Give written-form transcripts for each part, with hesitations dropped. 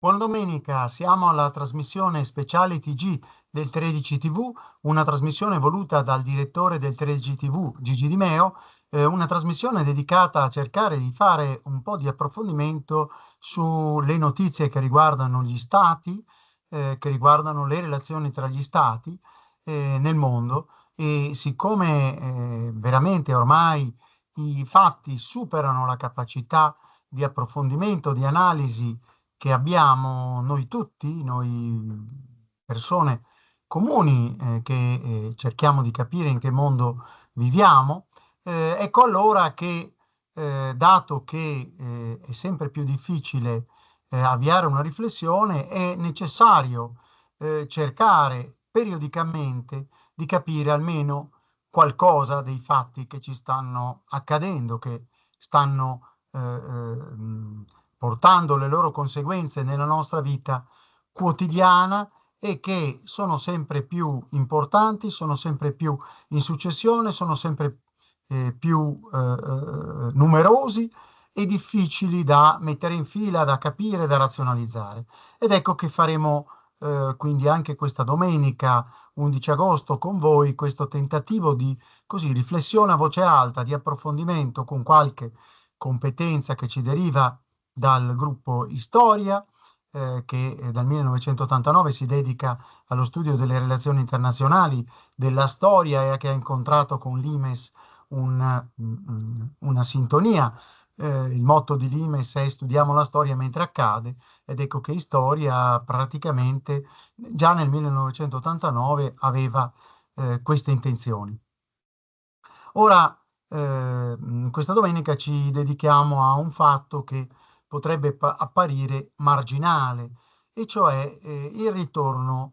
Buona domenica, siamo alla trasmissione speciale TG del 13 TV, una trasmissione voluta dal direttore del 13 TV, Gigi Di Meo, una trasmissione dedicata a cercare di fare un po' di approfondimento sulle notizie che riguardano gli stati, che riguardano le relazioni tra gli stati nel mondo. E siccome veramente ormai i fatti superano la capacità di approfondimento, di analisi che abbiamo noi tutti, noi persone comuni che cerchiamo di capire in che mondo viviamo, ecco allora che, dato che è sempre più difficile avviare una riflessione, è necessario cercare periodicamente di capire almeno qualcosa dei fatti che ci stanno accadendo, che stanno portando le loro conseguenze nella nostra vita quotidiana e che sono sempre più importanti, sono sempre più in successione, sono sempre più numerosi e difficili da mettere in fila, da capire, da razionalizzare. Ed ecco che faremo quindi anche questa domenica 11 agosto con voi questo tentativo di così riflessione a voce alta, di approfondimento con qualche competenza che ci deriva dal gruppo Istoria, che dal 1989 si dedica allo studio delle relazioni internazionali, della storia e che ha incontrato con l'Imes una sintonia. Il motto di Limes è studiamo la storia mentre accade ed ecco che Istoria praticamente già nel 1989 aveva queste intenzioni. Ora, questa domenica ci dedichiamo a un fatto che potrebbe apparire marginale, e cioè il ritorno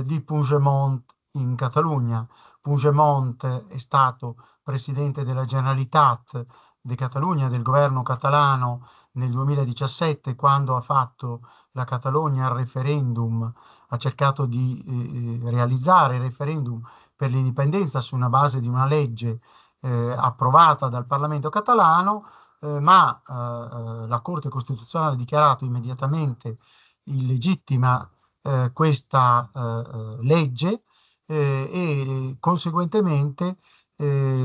di Puigdemont in Catalogna. Puigdemont è stato presidente della Generalitat di Catalogna, del governo catalano, nel 2017, quando ha fatto la Catalogna il referendum, ha cercato di realizzare il referendum per l'indipendenza su una base di una legge approvata dal Parlamento catalano, ma la Corte Costituzionale ha dichiarato immediatamente illegittima questa legge e conseguentemente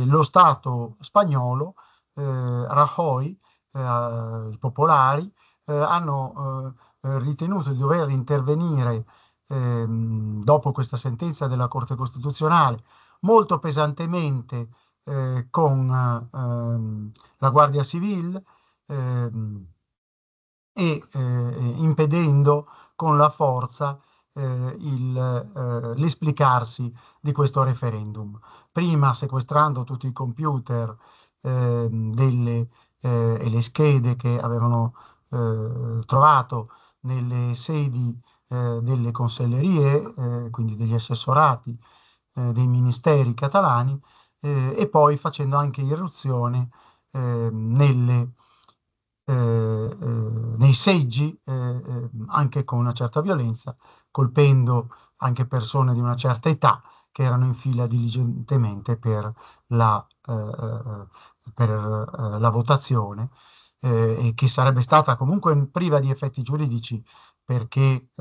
lo Stato spagnolo, Rajoy, i popolari, hanno ritenuto di dover intervenire dopo questa sentenza della Corte Costituzionale molto pesantemente con la Guardia Civile e impedendo con la forza l'esplicarsi di questo referendum. Prima sequestrando tutti i computer e le schede che avevano trovato nelle sedi delle consellerie, quindi degli assessorati dei ministeri catalani, e poi facendo anche irruzione nei seggi, anche con una certa violenza, colpendo anche persone di una certa età che erano in fila diligentemente per la votazione, e che sarebbe stata comunque priva di effetti giuridici perché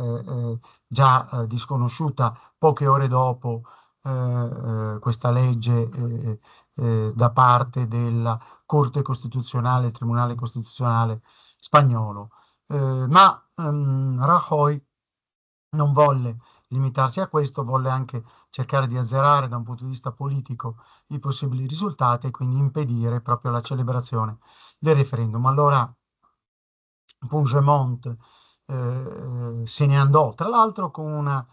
già disconosciuta poche ore dopo questa legge da parte della Corte Costituzionale, Tribunale Costituzionale spagnolo. Ma Rajoy non volle limitarsi a questo, volle anche cercare di azzerare da un punto di vista politico i possibili risultati e quindi impedire proprio la celebrazione del referendum. Allora Puigdemont se ne andò, tra l'altro con una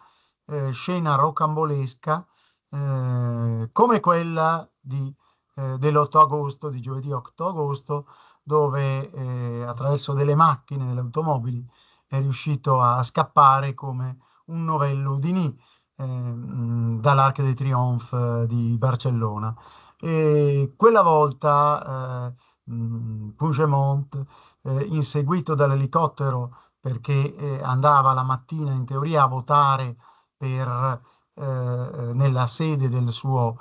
scena rocambolesca come quella dell'8 agosto, di giovedì 8 agosto, dove attraverso delle macchine, delle automobili, è riuscito a scappare come un novello Houdini dall'Arc de Triomphe di Barcellona. E quella volta Puigdemont, inseguito dall'elicottero perché andava la mattina in teoria a votare nella sede del suo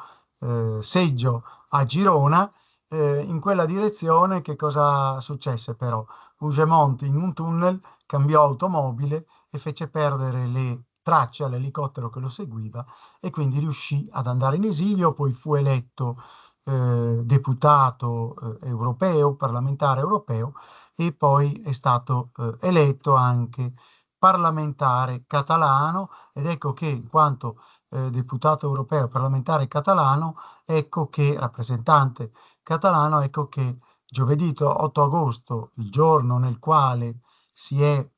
seggio a Girona, In quella direzione che cosa successe però? Puigdemont in un tunnel cambiò automobile e fece perdere le tracce all'elicottero che lo seguiva e quindi riuscì ad andare in esilio, poi fu eletto deputato europeo, parlamentare europeo e poi è stato eletto anche parlamentare catalano ed ecco che in quanto deputato europeo parlamentare catalano, ecco che rappresentante catalano, ecco che giovedì 8 agosto, il giorno nel quale si è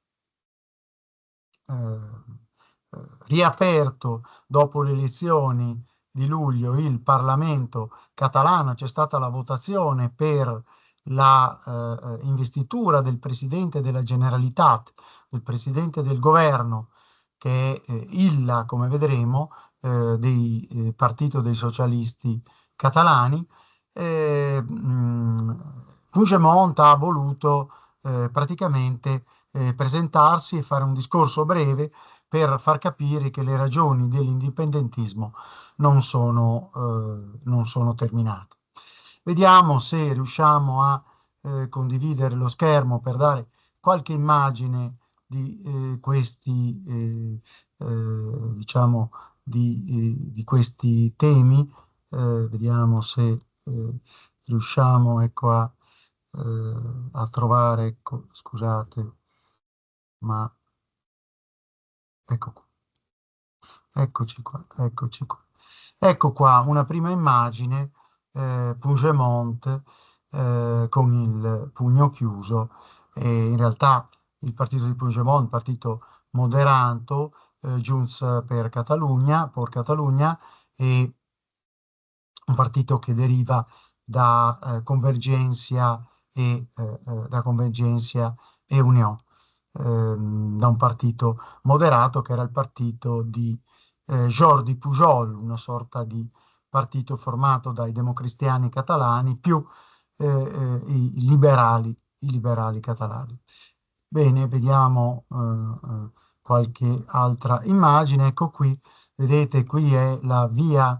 riaperto dopo le elezioni di luglio il Parlamento catalano, c'è stata la votazione per la investitura del Presidente della Generalitat, del Presidente del Governo, che è Illa, come vedremo, del Partito dei Socialisti Catalani. Puigdemont ha voluto praticamente presentarsi e fare un discorso breve per far capire che le ragioni dell'indipendentismo non sono terminate. Vediamo se riusciamo a condividere lo schermo per dare qualche immagine di questi, diciamo, di questi temi. Vediamo se riusciamo, ecco, a trovare, ecco, scusate, ma ecco qua. Eccoci qua, eccoci qua. Ecco qua una prima immagine, Puigdemont con il pugno chiuso e in realtà il partito di Puigdemont, partito moderato, Junts per Catalunya e un partito che deriva da da Convergenza e Union, da un partito moderato che era il partito di Jordi Pujol, una sorta di partito formato dai democristiani catalani più i liberali catalani. Bene, vediamo qualche altra immagine. Ecco qui, vedete, qui è la via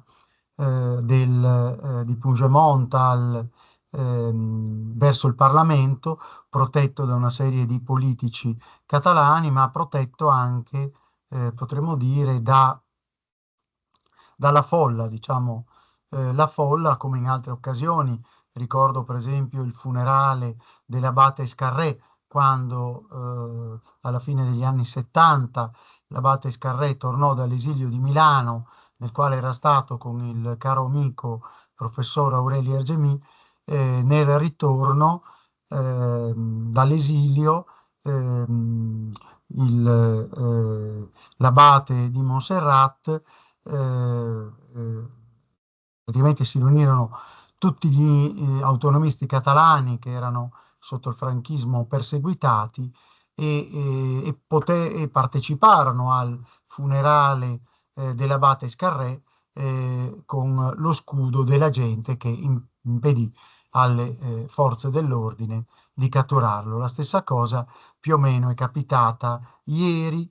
di Puigdemont verso il Parlamento, protetto da una serie di politici catalani, ma protetto anche, potremmo dire, dalla folla, diciamo, la folla come in altre occasioni. Ricordo per esempio il funerale dell'abate Scarré, quando alla fine degli anni 70 l'abate Scarré tornò dall'esilio di Milano, nel quale era stato con il caro amico professor Aurelio Ergemì, nel ritorno dall'esilio l'abate di Montserrat praticamente si riunirono tutti gli autonomisti catalani che erano sotto il franchismo perseguitati e parteciparono al funerale dell'abate Scarré con lo scudo della gente che impedì alle forze dell'ordine di catturarlo. La stessa cosa più o meno è capitata ieri,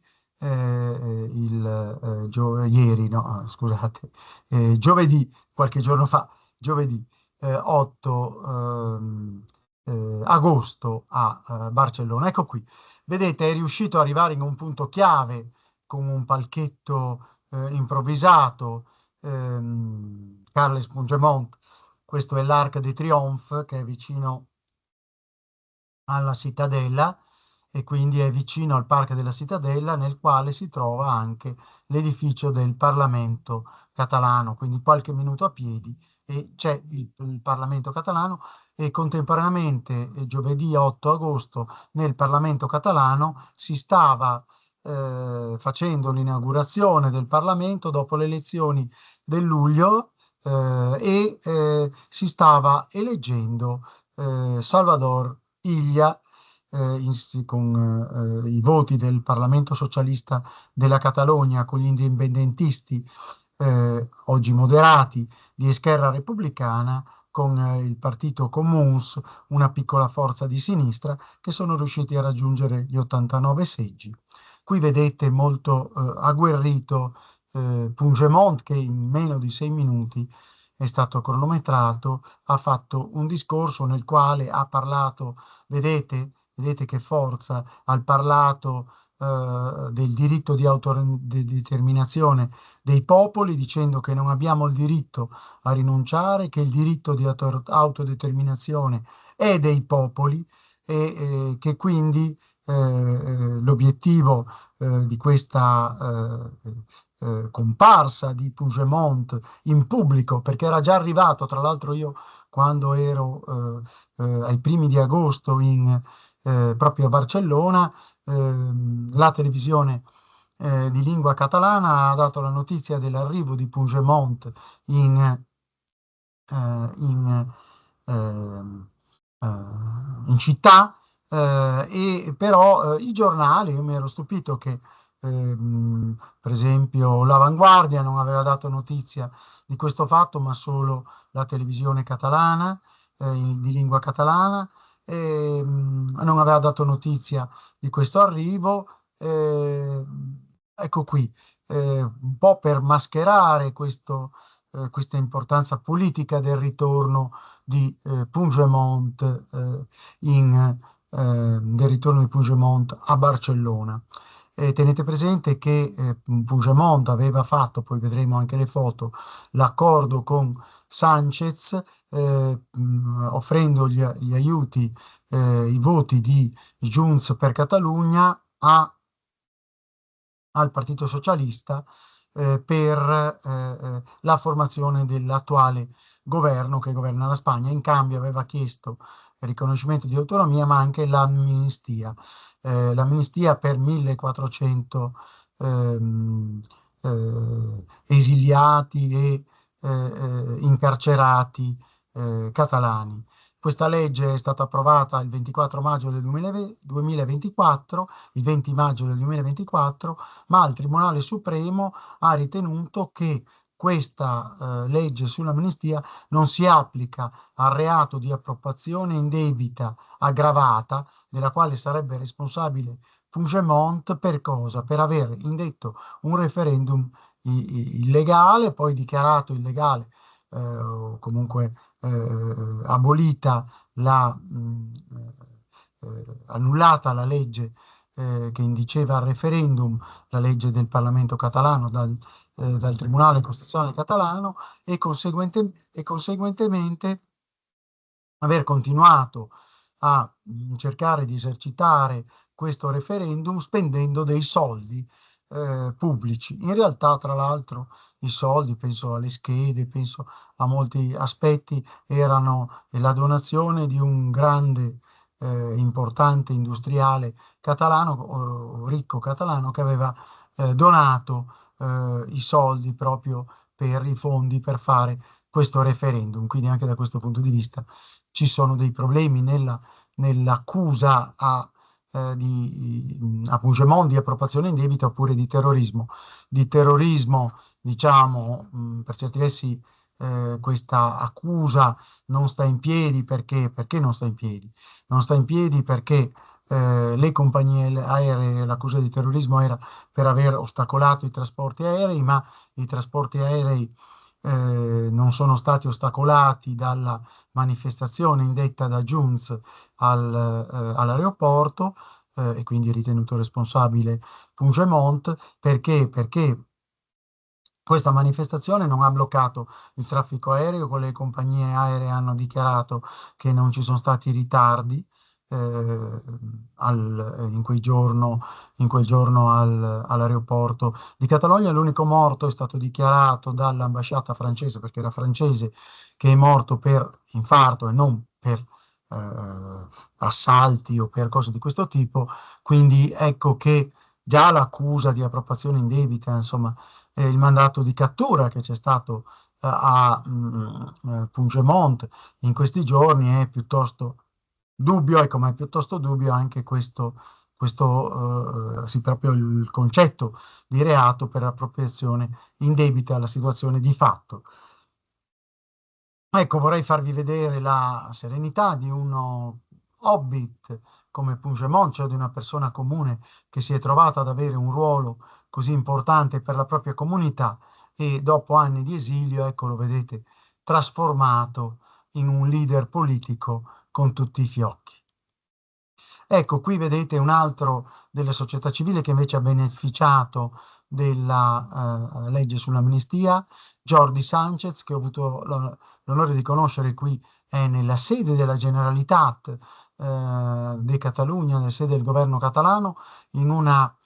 ieri, no, scusate, giovedì, qualche giorno fa, giovedì 8 agosto a Barcellona. Ecco qui, vedete, è riuscito ad arrivare in un punto chiave con un palchetto improvvisato. Carles Puigdemont, questo è l'Arc de Triomphe che è vicino alla Cittadella e quindi è vicino al Parco della Cittadella nel quale si trova anche l'edificio del Parlamento catalano, quindi qualche minuto a piedi e c'è il Parlamento catalano e contemporaneamente giovedì 8 agosto nel Parlamento catalano si stava facendo l'inaugurazione del Parlamento dopo le elezioni del luglio si stava eleggendo Salvador Illa con i voti del Parlamento Socialista della Catalogna, con gli indipendentisti oggi moderati di Esquerra Repubblicana, con il partito Comuns, una piccola forza di sinistra, che sono riusciti a raggiungere gli 89 seggi. Qui vedete molto agguerrito Puigdemont che in meno di 6 minuti è stato cronometrato, ha fatto un discorso nel quale ha parlato, vedete che forza, ha parlato del diritto di autodeterminazione dei popoli, dicendo che non abbiamo il diritto a rinunciare, che il diritto di autodeterminazione è dei popoli e che quindi l'obiettivo di questa comparsa di Puigdemont in pubblico, perché era già arrivato, tra l'altro io quando ero ai primi di agosto proprio a Barcellona, la televisione di lingua catalana ha dato la notizia dell'arrivo di Puigdemont in, in, ehm, in città, e però i giornali, io mi ero stupito che per esempio l'Avanguardia non aveva dato notizia di questo fatto, ma solo la televisione catalana, di lingua catalana, non aveva dato notizia di questo arrivo. Ecco qui, un po' per mascherare questa importanza politica del ritorno di Puigdemont del ritorno di Puigdemont a Barcellona. Tenete presente che Puigdemont aveva fatto, poi vedremo anche le foto, l'accordo con Sánchez, offrendo gli aiuti, i voti di Junts per Catalogna al Partito Socialista per la formazione dell'attuale governo che governa la Spagna. In cambio aveva chiesto il riconoscimento di autonomia, ma anche l'amnistia per 1400 esiliati e incarcerati catalani. Questa legge è stata approvata il 24 maggio del 2024, il 20 maggio del 2024, ma il Tribunale Supremo ha ritenuto che questa legge sull'amnistia non si applica al reato di appropriazione indebita aggravata, della quale sarebbe responsabile Puigdemont per cosa? Per aver indetto un referendum illegale, poi dichiarato illegale o comunque abolita annullata la legge che indiceva al referendum, la legge del Parlamento catalano dal Tribunale Costituzionale catalano e conseguentemente aver continuato a cercare di esercitare questo referendum spendendo dei soldi pubblici. In realtà, tra l'altro, i soldi, penso alle schede, penso a molti aspetti, erano la donazione di un grande, importante industriale catalano, ricco catalano, che aveva donato i soldi proprio per i fondi per fare questo referendum. Quindi anche da questo punto di vista ci sono dei problemi nell'accusa a Puigdemont di appropriazione indebita oppure di terrorismo. Di terrorismo, diciamo, per certi versi questa accusa non sta in piedi perché non sta in piedi? Non sta in piedi perché le compagnie aeree, l'accusa di terrorismo era per aver ostacolato i trasporti aerei, ma i trasporti aerei non sono stati ostacolati dalla manifestazione indetta da Junts all'aeroporto e quindi ritenuto responsabile Puigdemont perché questa manifestazione non ha bloccato il traffico aereo, con le compagnie aeree hanno dichiarato che non ci sono stati ritardi in quel giorno all'aeroporto di Catalogna. L'unico morto è stato dichiarato dall'ambasciata francese, perché era francese, che è morto per infarto e non per assalti o per cose di questo tipo. Quindi ecco che già l'accusa di appropriazione indebita, insomma, il mandato di cattura che c'è stato a Puigdemont in questi giorni è piuttosto dubbio, ecco, ma è piuttosto dubbio anche sì, proprio il concetto di reato per appropriazione indebita alla situazione di fatto. Ecco, vorrei farvi vedere la serenità di uno hobbit come Puigdemont, cioè di una persona comune che si è trovata ad avere un ruolo così importante per la propria comunità e dopo anni di esilio, ecco, lo vedete trasformato in un leader politico con tutti i fiocchi. Ecco, qui vedete un altro della società civile che invece ha beneficiato della legge sull'amnistia, Jordi Sánchez, che ho avuto l'onore di conoscere qui, è nella sede della Generalitat di Catalogna, nella sede del governo catalano, in un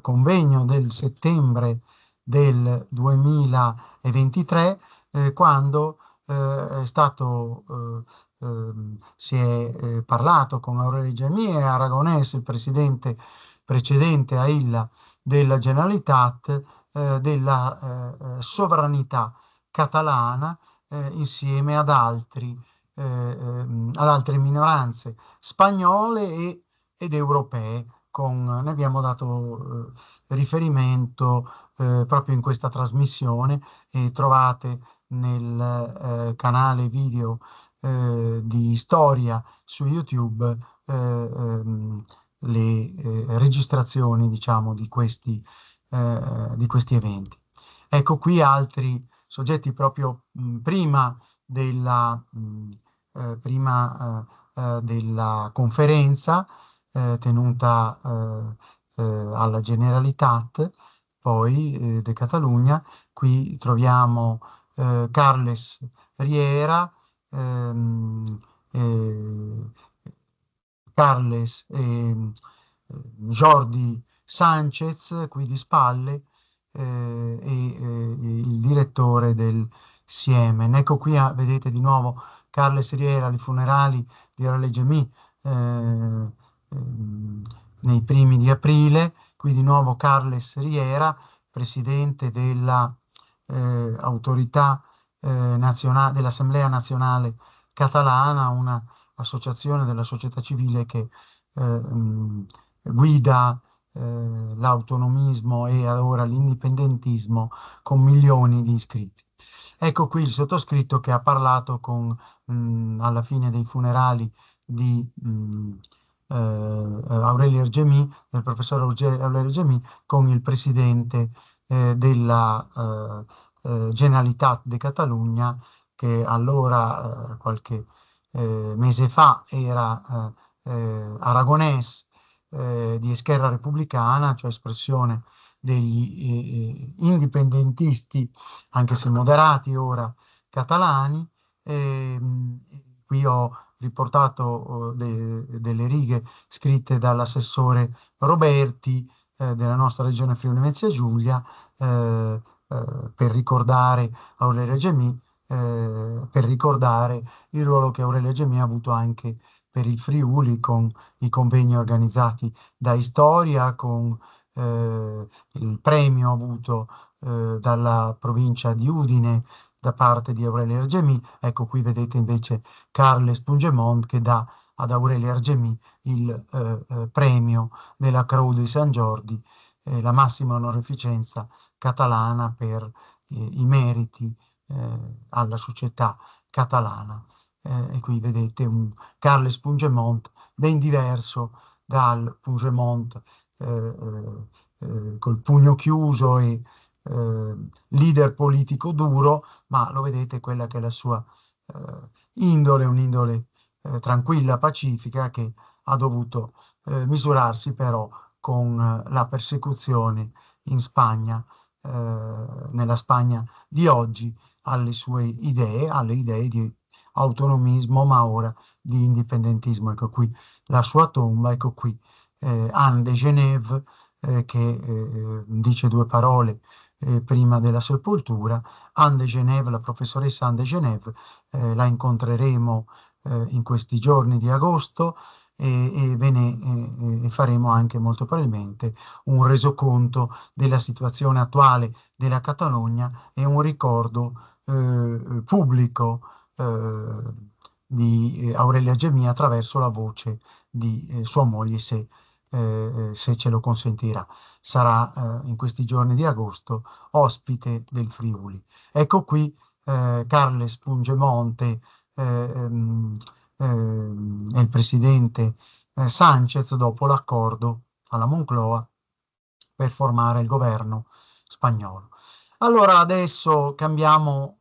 convegno del settembre del 2023, quando è stato si è parlato con Aurelio Gemí e Aragonès, il presidente precedente a Illa della Generalitat, della sovranità catalana insieme ad altre minoranze spagnole ed europee. Ne abbiamo dato riferimento proprio in questa trasmissione e trovate nel canale video di storia su YouTube le registrazioni, diciamo, di questi eventi. Ecco qui altri soggetti proprio prima della conferenza tenuta alla Generalitat, poi de Catalunya. Qui troviamo Carles Riera, Carles Jordi Sánchez qui di spalle il direttore del Siemen. Ecco qui vedete di nuovo Carles Riera ai funerali di Aurelio Gemí nei primi di aprile. Qui di nuovo Carles Riera, presidente della autorità nazionale, dell'Assemblea Nazionale Catalana, una associazione della società civile che guida l'autonomismo e ora l'indipendentismo con milioni di iscritti. Ecco qui il sottoscritto che ha parlato alla fine dei funerali di Aurelio Gemí, del professor Aurelio Gemí, con il presidente della Generalitat de Catalunya, che allora qualche mese fa era Aragonès di Esquerra Repubblicana, cioè espressione degli indipendentisti, anche se moderati ora, catalani. Qui ho riportato delle righe scritte dall'assessore Roberti della nostra regione Friuli Venezia Giulia per ricordare Aurelio Gemí, per ricordare il ruolo che Aurelio Gemí ha avuto anche per il Friuli con i convegni organizzati da Istoria, con il premio avuto dalla provincia di Udine da parte di Aurelio Gemí. Ecco qui vedete invece Carles Puigdemont che dà ad Aurelio Gemí il premio della Creu di San Jordi, la massima onorificenza catalana per i meriti alla società catalana. E qui vedete un Carles Puigdemont ben diverso dal Puigdemont col pugno chiuso e leader politico duro, ma lo vedete quella che è la sua indole, un'indole tranquilla, pacifica, che ha dovuto misurarsi però con la persecuzione in Spagna, nella Spagna di oggi, alle sue idee, alle idee di autonomismo, ma ora di indipendentismo. Ecco qui la sua tomba, ecco qui Anne de Genève che dice due parole prima della sepoltura. Anne de Genève, la professoressa Anne de Genève, la incontreremo in questi giorni di agosto e faremo anche molto probabilmente un resoconto della situazione attuale della Catalogna e un ricordo pubblico di Aurelia Gemí attraverso la voce di sua moglie, se ce lo consentirà. Sarà in questi giorni di agosto ospite del Friuli. Ecco qui Carles Puigdemont e il presidente Sánchez dopo l'accordo alla Moncloa per formare il governo spagnolo. Allora adesso cambiamo